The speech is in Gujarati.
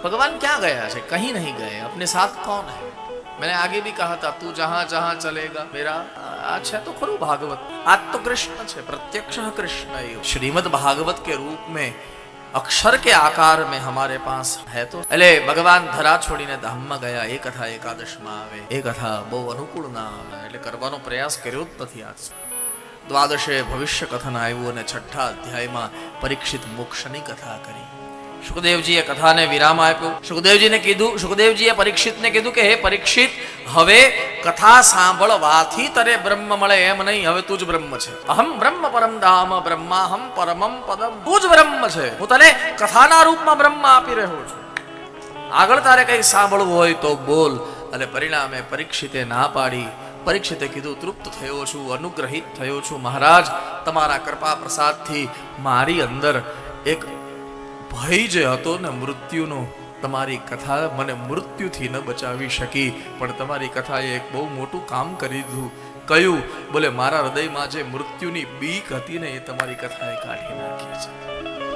भगवान क्या गया है? कहीं नहीं गए। अपने साथ कौन है? मैंने आगे भी कहा था, तू जहां जहां चलेगा मेरा अच्छा तो खरू भागवत आज तो कृष्ण है, प्रत्यक्ष कृष्ण। श्रीमद् भागवत के रूप में अक्षर के आकार में हमारे पास है तो એટલે ભગવાન ધરા છોડીને ધામમાં ગયા એ કથા એકાદશમાં આવે। એ કથા બહુ અનુકૂળ ના આવે એટલે કરવાનો પ્રયાસ કર્યો જ નથી આજ। દ્વાદશે ભવિષ્ય કથન આવ્યું અને છઠ્ઠા અધ્યાયમાં પરીક્ષિત મોક્ષની કથા કરી। સુખદેવજીએ કથાને વિરામ આપ્યો। સુખદેવજીને કીધું, સુખદેવજીએ પરીક્ષિતને કીધું કે હે પરીક્ષિત, હવે કથા સાંભળવાથી તને બ્રહ્મ મળે એમ નહીં, હવે તું જ બ્રહ્મ છે। અહમ બ્રહ્મ પરમ ધામ બ્રહ્માહમ પરમમ પદમ, તું જ બ્રહ્મ છે। હું તને કથાના રૂપમાં બ્રહ્મ આપી રહ્યો છું। આગળ તારે કંઈ સાંભળવું હોય તો બોલ। અને પરિણામે પરીક્ષિતે ના પાડી। પરીક્ષિતે કીધું, તૃપ્ત થયો છું, અનુગ્રહિત થયો છું મહારાજ, તમારા કૃપા પ્રસાદથી મારી અંદર એક ભય જે હતો ને મૃત્યુનો, તમારી કથા મને મૃત્યુથી ન બચાવી શકી, પણ તમારી કથાએ એક બહુ મોટું કામ કરી દીધું। કયું? બોલે મારા હૃદયમાં જે મૃત્યુની બીક હતી ને એ તમારી કથાએ કાઢી નાખી છે।